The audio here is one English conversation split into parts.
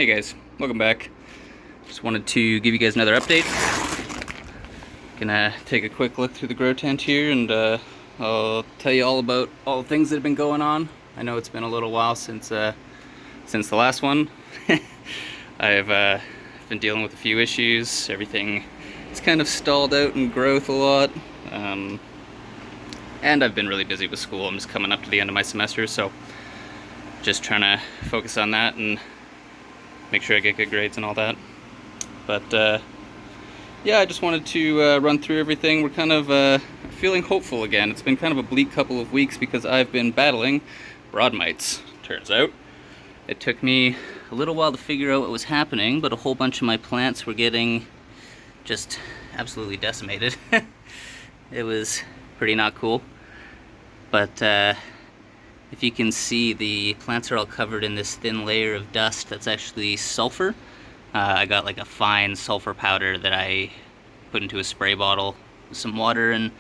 Hey guys, welcome back. Just wanted to give you guys another update. Gonna take a quick look through the grow tent here and I'll tell you all about all the things that have been going on. I know it's been a little while since the last one. I've been dealing with a few issues. Everything is kind of stalled out in growth a lot. And I've been really busy with school. I'm just coming up to the end of my semester, so just trying to focus on that and make sure I get good grades and all that. But yeah, I just wanted to run through everything. We're kind of feeling hopeful again. It's been kind of a bleak couple of weeks because I've been battling broad mites, turns out. It took me a little while to figure out what was happening, but a whole bunch of my plants were getting just absolutely decimated. It was pretty not cool. But if you can see, the plants are all covered in this thin layer of dust that's actually sulfur. I got like a fine sulfur powder that I put into a spray bottle with some water and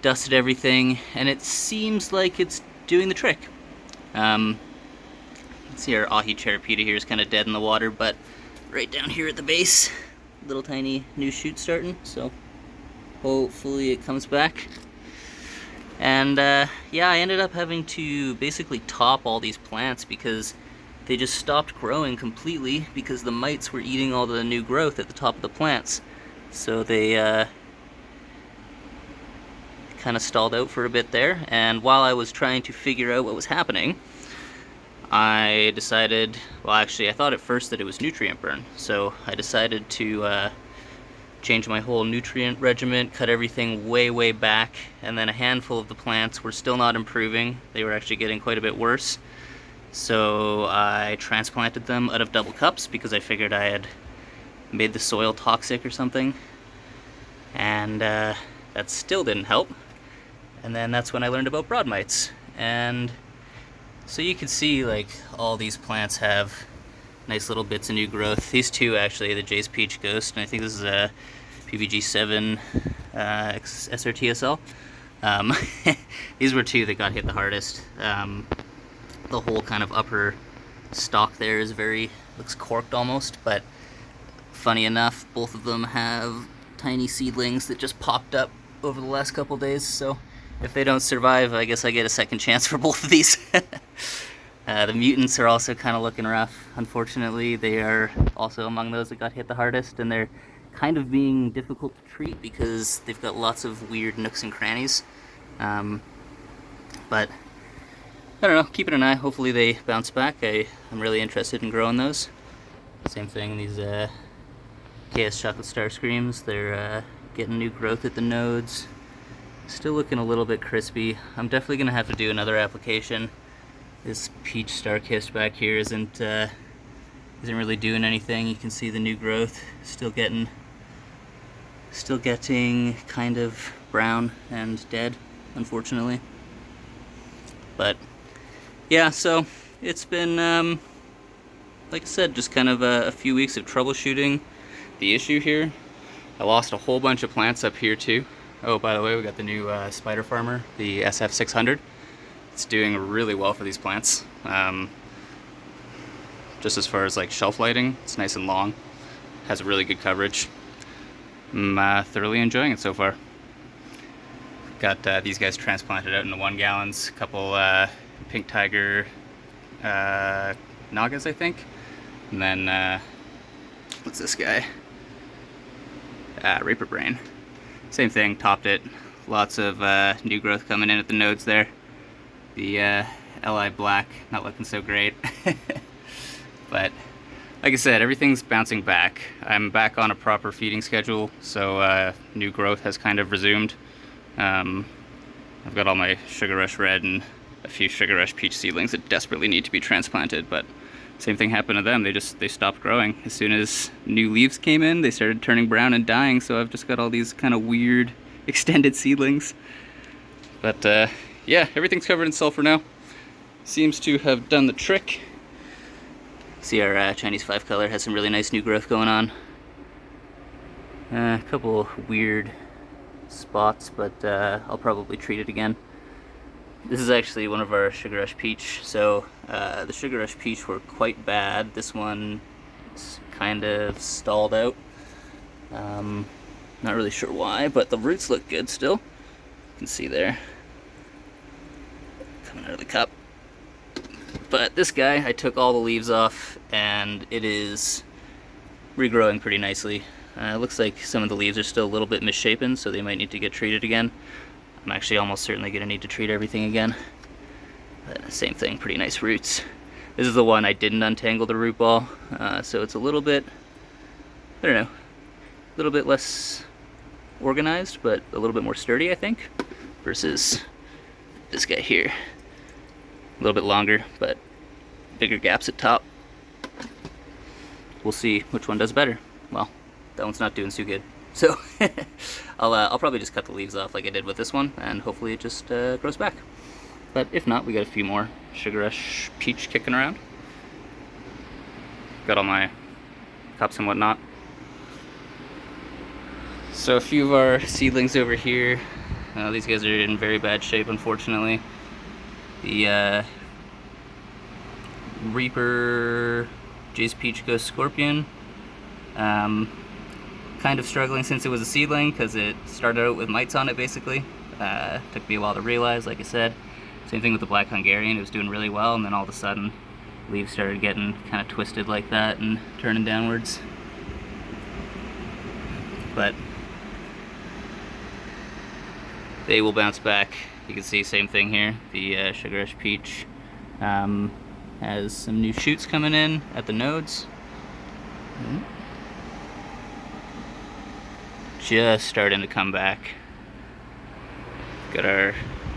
dusted everything, and it seems like it's doing the trick. You can see our ahi charapeta here is kind of dead in the water, but right down here at the base, little tiny new shoot starting, so hopefully it comes back. And yeah, I ended up having to basically top all these plants because they just stopped growing completely because the mites were eating all the new growth at the top of the plants. So they kind of stalled out for a bit there, and while I was trying to figure out what was happening, I decided, well actually I thought at first that it was nutrient burn, so I decided to change my whole nutrient regimen, cut everything way back, and then a handful of the plants were still not improving. They were actually getting quite a bit worse. So I transplanted them out of double cups because I figured I had made the soil toxic or something. And that still didn't help. And then that's when I learned about broad mites. And so you can see like all these plants have nice little bits of new growth. These two actually, the Jay's Peach Ghost, and I think this is a PBG7 SRTSL. These were two that got hit the hardest. The whole kind of upper stalk there is looks corked almost, but funny enough, both of them have tiny seedlings that just popped up over the last couple days, so if they don't survive, I guess I get a second chance for both of these. The mutants are also kind of looking rough. Unfortunately, they are also among those that got hit the hardest, and they're kind of being difficult to treat because they've got lots of weird nooks and crannies. But I don't know, keeping an eye. Hopefully they bounce back. I'm really interested in growing those. Same thing, these KS Chocolate Star Screams, they're getting new growth at the nodes. Still looking a little bit crispy. I'm definitely going to have to do another application. This Peach Star-Kissed back here isn't really doing anything. You can see the new growth still getting kind of brown and dead, unfortunately. But yeah, so it's been like I said, just kind of a few weeks of troubleshooting the issue here. I lost a whole bunch of plants up here too. Oh, by the way, we got the new Spider Farmer, the SF600. It's doing really well for these plants. Just as far as like shelf lighting, it's nice and long, has really good coverage. I'm thoroughly enjoying it so far. Got these guys transplanted out into 1 gallons, a couple Pink Tiger Nagas, I think, and then what's this guy? Reaper Brain. Same thing, topped it. Lots of new growth coming in at the nodes there. The LI Black not looking so great. But like I said, everything's bouncing back. I'm back on a proper feeding schedule, so new growth has kind of resumed. I've got all my Sugar Rush Red and a few Sugar Rush Peach seedlings that desperately need to be transplanted, but same thing happened to them. They stopped growing. As soon as new leaves came in, they started turning brown and dying, so I've just got all these kind of weird extended seedlings. But yeah, everything's covered in sulfur now. Seems to have done the trick. See, our Chinese 5-color has some really nice new growth going on. A couple weird spots, but I'll probably treat it again. This is actually one of our Sugar Rush Peach. So the Sugar Rush Peach were quite bad. This one is kind of stalled out. Not really sure why, but the roots look good still. You can see there, coming out of the cup. But this guy, I took all the leaves off, and it is regrowing pretty nicely. It looks like some of the leaves are still a little bit misshapen, so they might need to get treated again. I'm actually almost certainly going to need to treat everything again. But same thing, pretty nice roots. This is the one I didn't untangle the root ball, so it's a little bit, I don't know, a little bit less organized, but a little bit more sturdy, I think, versus this guy here. A little bit longer, but bigger gaps at top. We'll see which one does better. Well, that one's not doing too good. So I'll probably just cut the leaves off like I did with this one, and hopefully it just grows back. But if not, we got a few more Sugar Rush Peach kicking around. Got all my cups and whatnot. So a few of our seedlings over here. These guys are in very bad shape, unfortunately. The Reaper Jay's Peach Ghost Scorpion. Kind of struggling since it was a seedling because it started out with mites on it basically. Took me a while to realize, like I said. Same thing with the Black Hungarian, it was doing really well, and then all of a sudden leaves started getting kind of twisted like that and turning downwards. But they will bounce back. You can see same thing here. The Sugar Rush Peach has some new shoots coming in at the nodes. Just starting to come back. Got our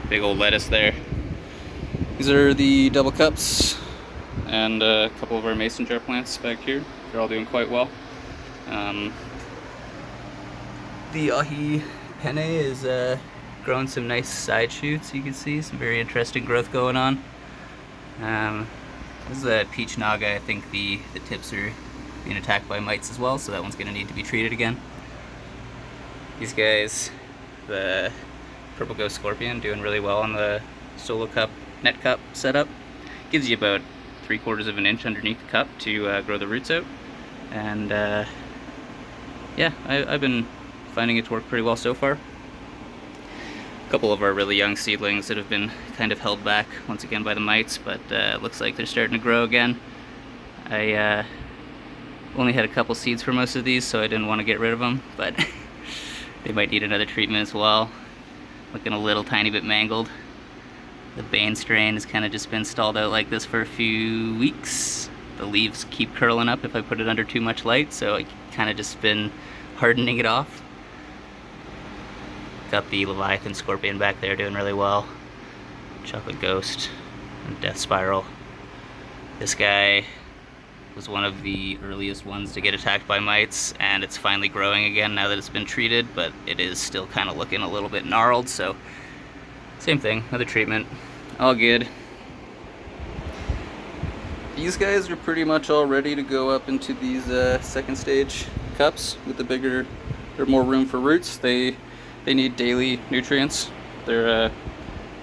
big old lettuce there. These are the double cups and a couple of our mason jar plants back here. They're all doing quite well. The ahi penne is growing some nice side shoots. You can see some very interesting growth going on. This is a peach naga. I think the tips are being attacked by mites as well, so that one's going to need to be treated again. These guys, the Purple Ghost Scorpion, doing really well on the solo cup, net cup setup. Gives you about 3/4 of an inch underneath the cup to grow the roots out. And yeah, I've been finding it to work pretty well so far. A couple of our really young seedlings that have been kind of held back once again by the mites, but it looks like they're starting to grow again. I only had a couple seeds for most of these, so I didn't want to get rid of them, but they might need another treatment as well. Looking a little tiny bit mangled. The Bane strain has kind of just been stalled out like this for a few weeks. The leaves keep curling up if I put it under too much light, so I kind of just been hardening it off. Got the Leviathan Scorpion back there doing really well. Chocolate Ghost and Death Spiral. This guy was one of the earliest ones to get attacked by mites, and it's finally growing again now that it's been treated, but it is still kind of looking a little bit gnarled, so same thing, another treatment, all good. These guys are pretty much all ready to go up into these second stage cups with the bigger, or more room for roots. They need daily nutrients. They're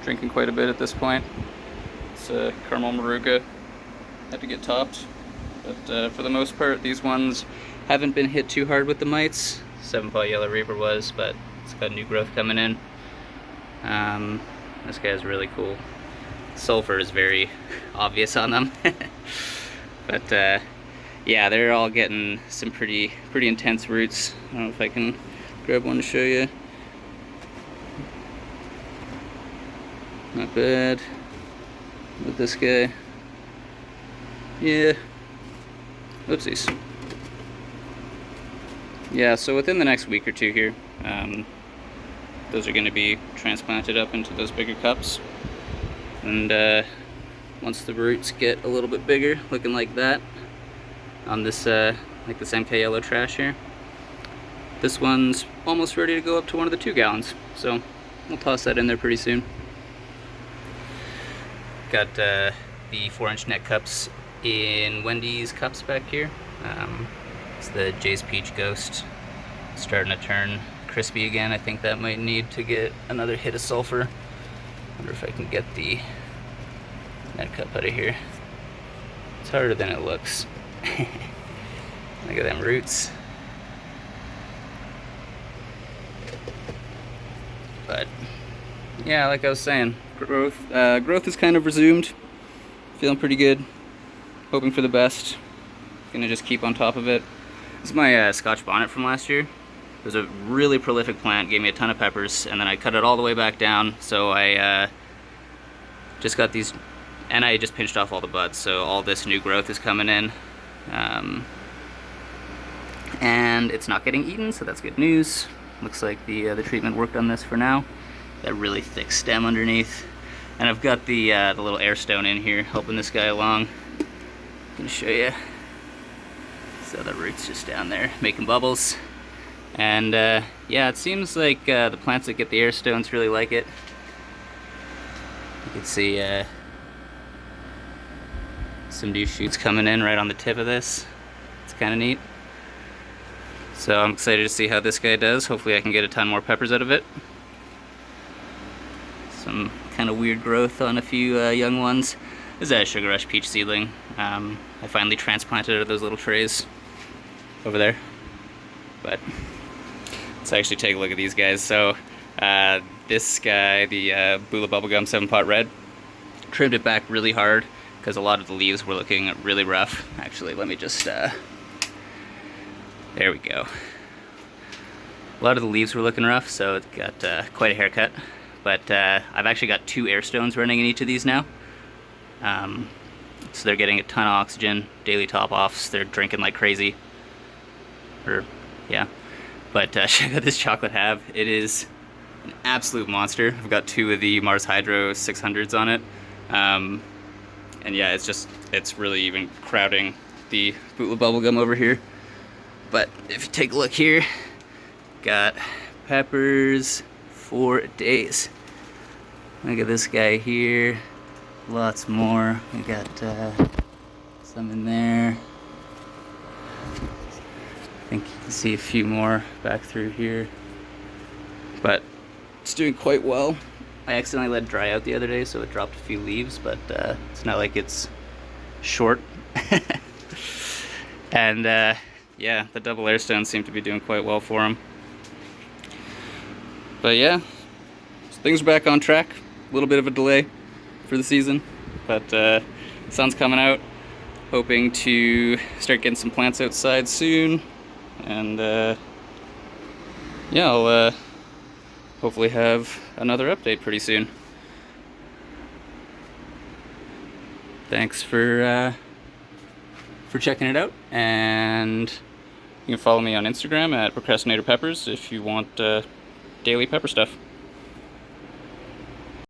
drinking quite a bit at this point. It's caramel maruga, had to get topped. But for the most part, these ones haven't been hit too hard with the mites. 7-Paw Yellow Reaper was, but it's got new growth coming in. This guy's really cool. Sulfur is very obvious on them. But yeah, they're all getting some pretty intense roots. I don't know if I can grab one to show you. Not bad. With this guy. Yeah. Oopsies. Yeah, so within the next week or two here, those are going to be transplanted up into those bigger cups. And once the roots get a little bit bigger, looking like that, on this, like this MK Yellow Trash here, this one's almost ready to go up to one of the 2 gallons. So we'll toss that in there pretty soon. Got the 4-inch net cups in Wendy's cups back here. It's the Jay's Peach Ghost, starting to turn crispy again. I think that might need to get another hit of sulfur. Wonder if I can get the net cup out of here. It's harder than it looks. Look at them roots. But yeah, like I was saying, growth is kind of resumed. Feeling pretty good. Hoping for the best. Gonna just keep on top of it. This is my Scotch bonnet from last year. It was a really prolific plant, gave me a ton of peppers, and then I cut it all the way back down. So I just got these, and I just pinched off all the buds. So all this new growth is coming in, and it's not getting eaten, so that's good news. Looks like the treatment worked on this for now. That really thick stem underneath, and I've got the little air stone in here helping this guy along. I'm gonna show you. So the roots just down there making bubbles, and yeah, it seems like the plants that get the air stones really like it. You can see some new shoots coming in right on the tip of this. It's kind of neat. So I'm excited to see how this guy does. Hopefully I can get a ton more peppers out of it. Some kind of weird growth on a few young ones. This is a Sugar Rush peach seedling. I finally transplanted out of those little trays over there. But let's actually take a look at these guys. So this guy, the Bula Bubblegum 7-Pot Red, trimmed it back really hard because a lot of the leaves were looking really rough. Actually, let me just there we go. A lot of the leaves were looking rough, so it got quite a haircut. But I've actually got 2 air stones running in each of these now. So they're getting a ton of oxygen, daily top-offs. They're drinking like crazy. Yeah. But check out this chocolate hab. It is an absolute monster. I've got 2 of the Mars Hydro 600s on it. And yeah, it's really even crowding the Bula Bubblegum over here. But if you take a look here, got peppers for days. Look at this guy here. Lots more. We got some in there. I think you can see a few more back through here. But it's doing quite well. I accidentally let it dry out the other day, so it dropped a few leaves, but it's not like it's short. And yeah, the double air stones seem to be doing quite well for him. But yeah, so things are back on track. A little bit of a delay for the season, but sun's coming out. Hoping to start getting some plants outside soon. And yeah, I'll hopefully have another update pretty soon. Thanks for checking it out, and you can follow me on Instagram at Procrastinator Peppers if you want daily pepper stuff.